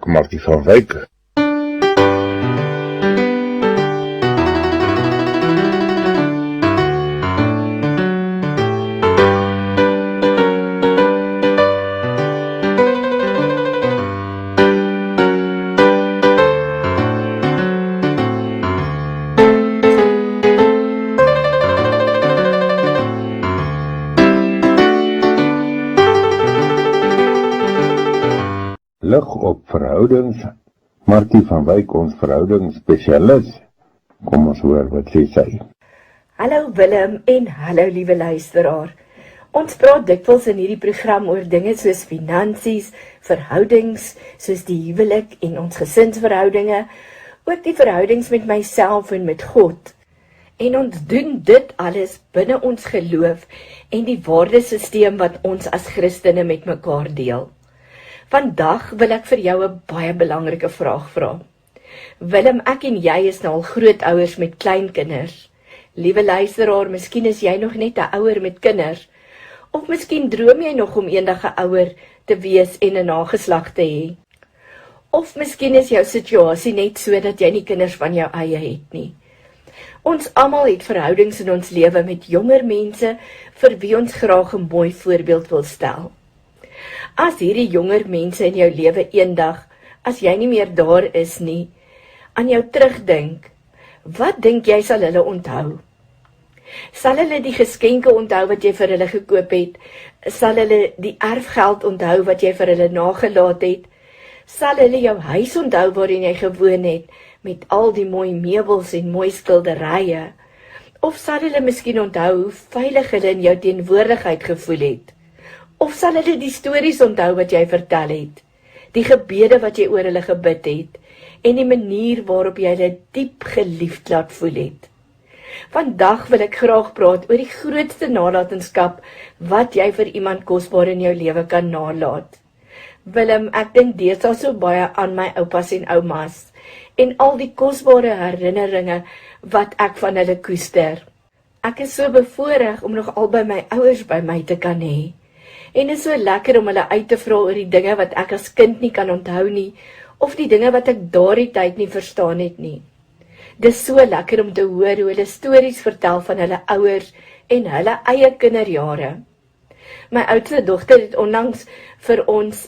Martie van Wyk. Lig op verhoudings, Martie van Wyk, ons verhoudingsspesialis. Kom ons hoor wat sê sy. Hallo Willem en hallo liewe luisteraar. Ons praat dikwels in hierdie program oor dinge soos finansies, verhoudings, soos die huwelik en ons gesinsverhoudinge, ook die verhoudings met myself en met God. En ons doen dit alles binne ons geloof en die waardesisteem wat ons as Christene met mekaar deel. Vandag wil ek vir jou 'n baie belangrike vraag vra. Willem, ek en jy is nou al grootouers met kleinkinders. Liewe luisteraar, miskien is jy nog net 'n ouer met kinders, of miskien droom jy nog om eendag 'n ouer te wees en 'n nageslag te hê. Of miskien is jou situasie net so dat jy nie kinders van jou eie het nie. Ons almal het verhoudings in ons lewe met jonger mense vir wie ons graag 'n mooi voorbeeld wil stel. As hierdie jonger mense in jou lewe eendag, as jy nie meer daar is nie, aan jou terugdink, wat dink jy sal hulle onthou? Sal hulle die geskenke onthou wat jy vir hulle gekoop het? Sal hulle die erfgeld onthou wat jy vir hulle nagelaat het? Sal hulle jou huis onthou waarin jy gewoon het, met al die mooi meubels en mooi skilderye? Of sal hulle miskien onthou hoe veilig hulle in jou teenwoordigheid gevoel het? Of sal hulle die stories onthou wat jy vertel het, die gebede wat jy oor hulle gebid het, en die manier waarop jy hulle diep geliefd laat voel het? Vandag wil ek graag praat oor die grootste nalatenskap wat jy vir iemand kosbaar in jou lewe kan nalaat. Willem, ek dink deesdae so baie aan my oupas en oumas, en al die kosbare herinneringe wat ek van hulle koester. Ek is so bevoorreg om nog albei my ouers by my te kan hê. En is so lekker om hulle uit te vra oor die dinge wat ek as kind nie kan onthou nie, of die dinge wat ek daardie tyd nie verstaan het nie. Dis so lekker om te hoor hoe hulle stories vertel van hulle ouers en hulle eie kinderjare. My oudste dogter het onlangs vir ons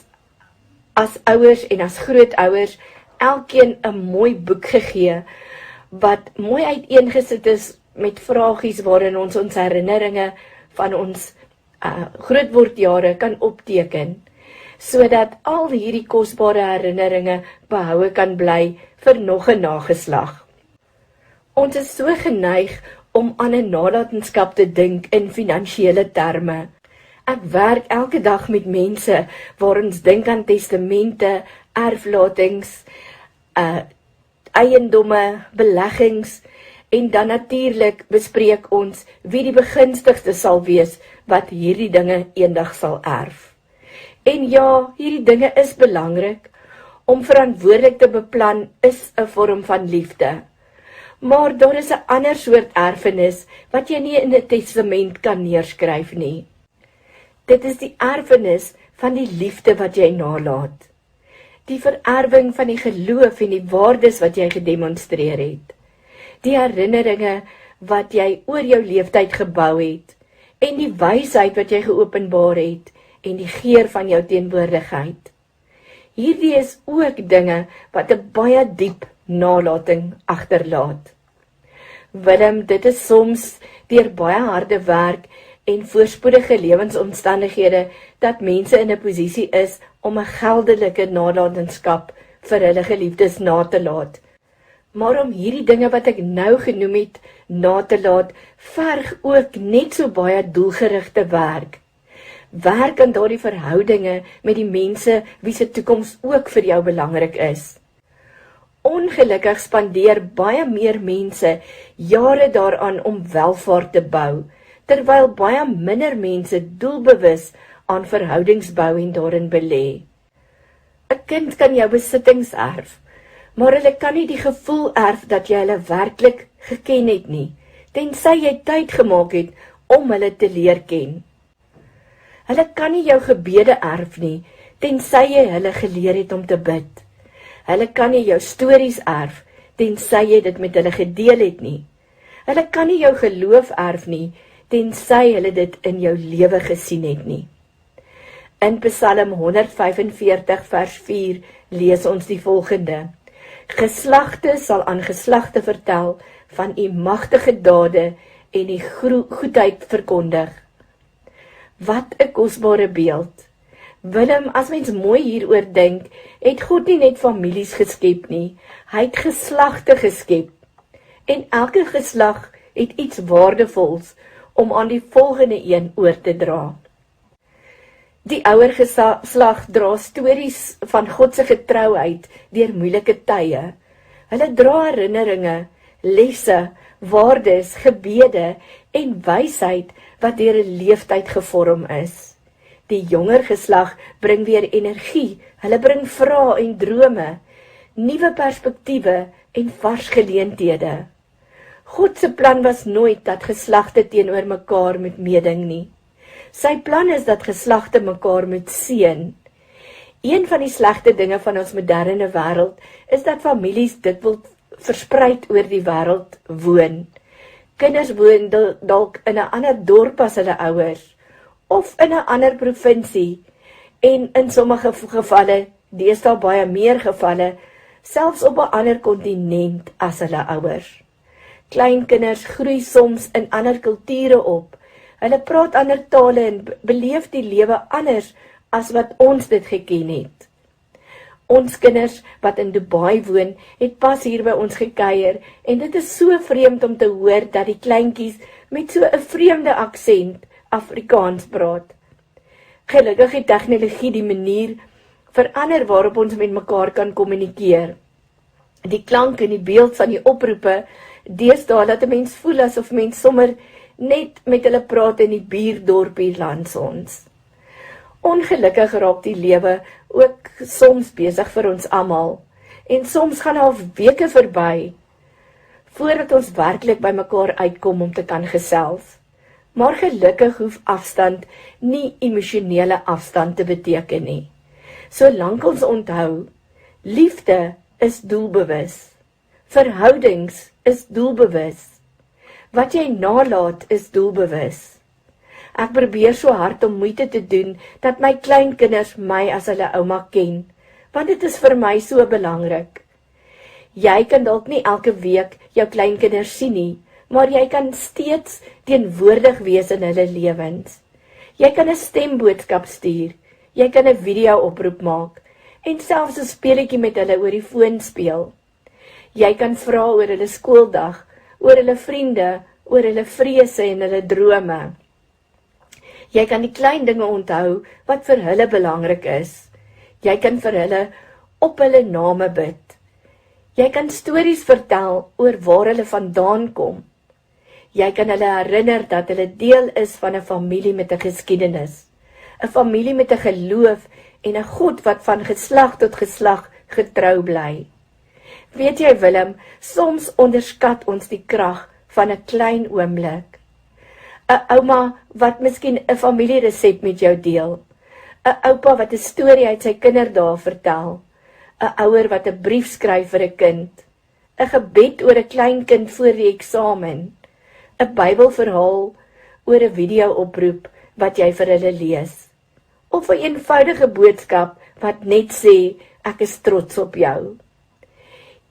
as ouers en as grootouers elkeen 'n mooi boek gegee, wat mooi uiteengesit is met vragies waarin ons herinneringe van ons grootwordjare kan opteken, sodat al hierdie kosbare herinneringe behoue kan bly vir nog 'n nageslag. Ons is so geneig om aan 'n nalatenskap te dink in finansiële terme. Ek werk elke dag met mense waar ons dink aan testamente, erflatings, eiendomme, beleggings, en dan natuurlik bespreek ons wie die begunstigde sal wees wat hierdie dinge eendag sal erf. En ja, hierdie dinge is belangrik. Om verantwoordelik te beplan is 'n vorm van liefde. Maar daar is 'n ander soort erfenis wat jy nie in 'n testament kan neerskryf nie. Dit is die erfenis van die liefde wat jy nalaat. Die vererwing van die geloof en die waardes wat jy gedemonstreer het. Die herinneringe wat jy oor jou leeftyd gebou het, en die wysheid wat jy geopenbaar het, en die geur van jou teenwoordigheid. Hierdie is ook dinge wat 'n baie diep nalating agterlaat. Willem, dit is soms deur baie harde werk en voorspoedige lewensomstandighede dat mense in 'n posisie is om 'n geldelike nalatenskap vir hulle geliefdes na te laat. Maar om hierdie dinge wat ek nou genoem het na te laat, verg ook net so baie doelgerigte werk. Werk aan daardie verhoudinge met die mense wie se toekoms ook vir jou belangrik is. Ongelukkig spandeer baie meer mense jare daaraan om welvaart te bou, terwyl baie minder mense doelbewus aan verhoudingsbou en daarin belê. 'n Kind kan jou besittings erf, maar hulle kan nie die gevoel erf dat jy hulle werklik geken het nie, tensy jy tyd gemaak het om hulle te leer ken. Hulle kan nie jou gebede erf nie, tensy jy hulle geleer het om te bid. Hulle kan nie jou stories erf, tensy jy dit met hulle gedeel het nie. Hulle kan nie jou geloof erf nie, tensy hulle dit in jou lewe gesien het nie. In Psalm 145 vers 4 lees ons die volgende: Geslagte sal aan geslagte vertel van u magtige dade en die goedheid verkondig. Wat 'n kosbare beeld. Willem, as mens mooi hieroor dink, het God nie net families geskep nie, hy het geslagte geskep. En elke geslag het iets waardevols om aan die volgende een oor te dra. Die ouer geslag dra stories van God se getrouheid deur moeilike tye. Hulle dra herinneringe, lesse, waardes, gebede en wysheid wat deur 'n leeftyd gevorm is. Die jonger geslag bring weer energie, hulle bring vrae en drome, nuwe perspektiewe en vars geleenthede. God se plan was nooit dat geslagte teenoor mekaar moet meeding nie. Sy plan is dat geslagte mekaar moet seën. Een van die slegte dinge van ons moderne wêreld is dat families dikwels verspreid oor die wêreld woon. Kinders woon dalk in 'n ander dorp as hulle ouers, of in 'n ander provinsie, en in sommige gevalle, deesdae baie meer gevalle, selfs op 'n ander kontinent as hulle ouers. Kleinkinders groei soms in ander kulture op. Hulle praat ander tale en beleef die lewe anders as wat ons dit geken het. Ons kinders wat in Dubai woon, het pas hier by ons gekuier en dit is so vreemd om te hoor dat die kleintjies met so 'n vreemde aksent Afrikaans praat. Gelukkig het tegnologie die manier verander waarop ons met mekaar kan kommunikeer. Die klank en die beeld van die oproepe deesdae laat 'n mens voel asof mens sommer net met hulle praat in die buurdorpie langs ons. Ongelukkig raak die lewe ook soms besig vir ons almal en soms gaan half weke verby voordat ons werklik by mekaar uitkom om te kan gesels. Maar gelukkig hoef afstand nie emosionele afstand te beteken nie. Solank ons onthou, liefde is doelbewus. Verhoudings is doelbewus. Wat jy nalaat is doelbewus. Ek probeer so hard om moeite te doen dat my kleinkinders my as hulle ouma ken, want dit is vir my so belangrik. Jy kan dalk nie elke week jou kleinkinders sien nie, maar jy kan steeds teenwoordig wees in hulle lewens. Jy kan 'n stemboodskap stuur, jy kan 'n video-oproep maak en selfs 'n speletjie met hulle oor die foon speel. Jy kan vra oor hulle skooldag, oor hulle vriende, oor hulle vrese en hulle drome. Jy kan die klein dinge onthou wat vir hulle belangrik is. Jy kan vir hulle op hulle name bid. Jy kan stories vertel oor waar hulle vandaan kom. Jy kan hulle herinner dat hulle deel is van 'n familie met 'n geskiedenis, 'n familie met 'n geloof en 'n God wat van geslag tot geslag getrou bly. Weet jy Willem, soms onderskat ons die krag van 'n klein oomblik. 'n Ouma wat miskien 'n familieresep met jou deel, 'n oupa wat 'n storie uit sy kinderdae vertel, 'n ouer wat 'n brief skryf vir 'n kind, 'n gebed oor 'n klein kind voor die eksamen, 'n Bybelverhaal oor 'n video-oproep wat jy vir hulle lees, of 'n eenvoudige boodskap wat net sê ek is trots op jou.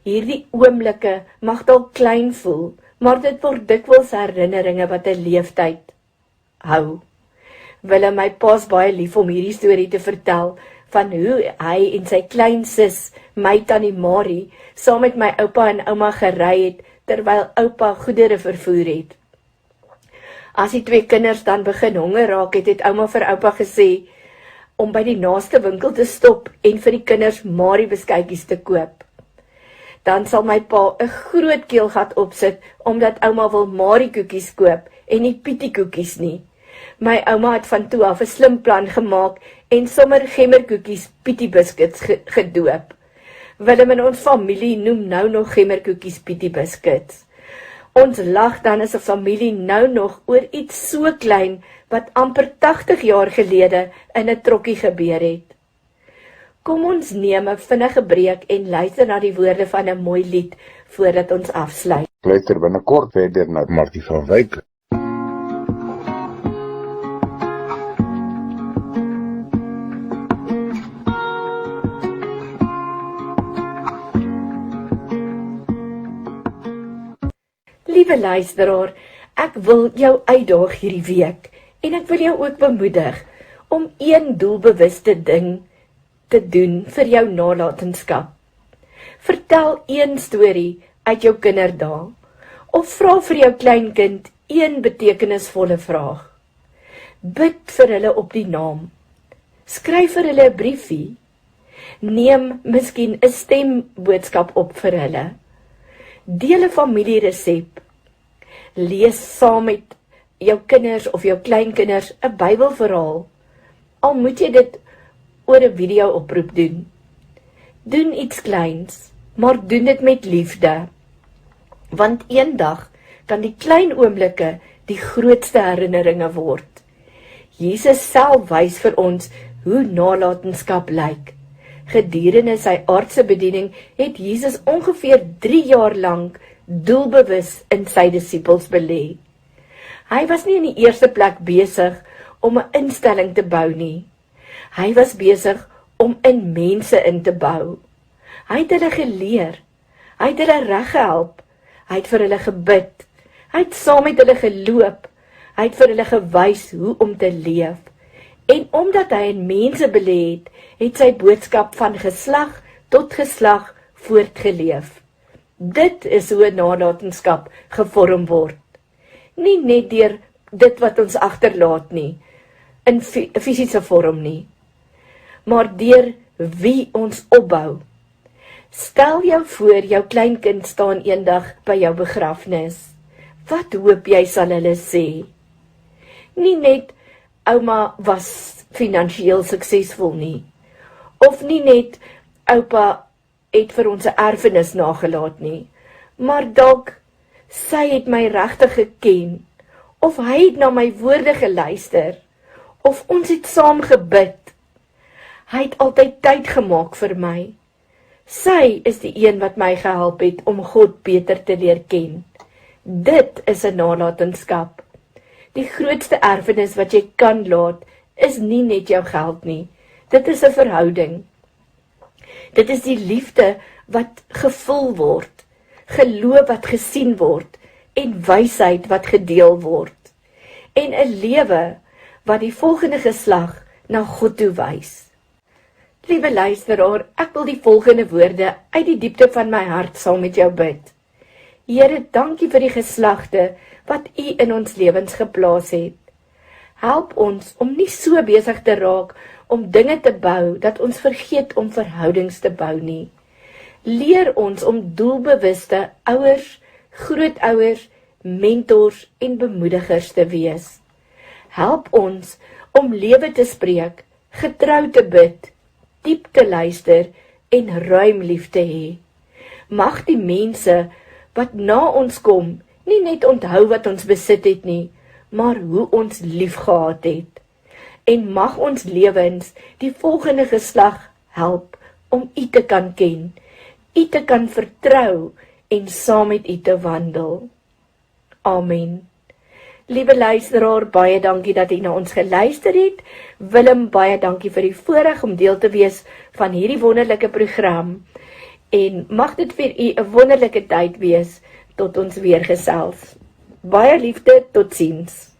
Hierdie oomblikke mag dalk klein voel, maar dit word dikwels herinneringe wat 'n leeftyd hou. Willem, my pa's baie lief om hierdie storie te vertel van hoe hy en sy klein sus, my tannie Marie, saam met my oupa en ouma gery het terwyl oupa goedere vervoer het. As die twee kinders dan begin honger raak het, het ouma vir oupa gesê om by die naaste winkel te stop en vir die kinders Marie beskuitjies te koop. Dan sal my pa 'n groot keelgat opsit omdat ouma wil Marie koekies koop en nie Pietie koekies nie. My ouma het van toe af 'n slim plan gemaak en sommer gemmerkoekies Pietie biscuits gedoop. Willem en ons familie noem nou nog gemmerkoekies Pietie biscuits. Ons lag dan as 'n familie nou nog oor iets so klein wat amper 80 jaar gelede in 'n trokkie gebeur het. Kom ons neem 'n vinnige breek en luister na die woorde van 'n mooi lied voordat ons afsluit. Luister binnekort verder na Martie van Wyk. Liewe luisteraar, ek wil jou uitdaag hierdie week en ek wil jou ook bemoedig om een doelbewuste ding te doen vir jou nalatenskap. Vertel een storie uit jou kinderdae of vra vir jou kleinkind een betekenisvolle vraag. Bid vir hulle op die naam. Skryf vir hulle 'n briefie. Neem miskien 'n stemboodskap op vir hulle. Deel 'n familieresep. Lees saam met jou kinders of jou kleinkinders 'n Bybelverhaal. Al moet jy dit oor 'n video oproep doen. Doen iets kleins, maar doen dit met liefde. Want eendag kan die klein oomblikke die grootste herinneringe word. Jesus self wys vir ons hoe nalatenskap lyk. Gedurende sy aardse bediening het Jesus ongeveer 3 jaar lank doelbewus in sy disippels belê. Hy was nie in die eerste plek besig om 'n instelling te bou nie. Hy was besig om in mense in te bou. Hy het hulle geleer. Hy het hulle reg gehelp. Hy het vir hulle gebid. Hy het saam met hulle geloop. Hy het vir hulle gewys hoe om te leef. En omdat hy in mense belê het, het sy boodskap van geslag tot geslag voortgeleef. Dit is hoe nalatenskap gevorm word. Nie net deur dit wat ons agterlaat nie, in fisiese vorm nie, maar deur wie ons opbou. Stel jou voor jou kleinkind staan eendag by jou begrafnis. Wat hoop jy sal hulle sê? Nie net ouma was finansiëel suksesvol nie, of nie net oupa het vir ons 'n erfenis nagelaat nie, maar dalk sy het my regtig geken, of hy het na my woorde geluister, of ons het saam gebid. Hy het altyd tyd gemaak vir my. Sy is die een wat my gehelp het om God beter te leer ken. Dit is 'n nalatenskap. Die grootste erfenis wat jy kan laat, is nie net jou geld nie. Dit is 'n verhouding. Dit is die liefde wat gevul word, geloof wat gesien word, en wysheid wat gedeel word. En 'n lewe wat die volgende geslag na God toe wys. Liewe luisteraar, ek wil die volgende woorde uit die diepte van my hart saam met jou bid. Here, dankie vir die geslagte wat U in ons lewens geplaas het. Help ons om nie so besig te raak om dinge te bou dat ons vergeet om verhoudings te bou nie. Leer ons om doelbewuste ouers, grootouers, mentors en bemoedigers te wees. Help ons om lewe te spreek, getrou te bid, diep te luister en ruim lief te hê. Mag die mense wat na ons kom nie net onthou wat ons besit het nie, maar hoe ons lief gehad het. En mag ons lewens die volgende geslag help om U te kan ken, U te kan vertrou en saam met U te wandel. Amen. Liewe luisteraar, baie dankie dat jy na ons geluister het. Willem, baie dankie vir die voorreg om deel te wees van hierdie wonderlike program. En mag dit vir u 'n wonderlike tyd wees tot ons weer gesels. Baie liefde, totsiens.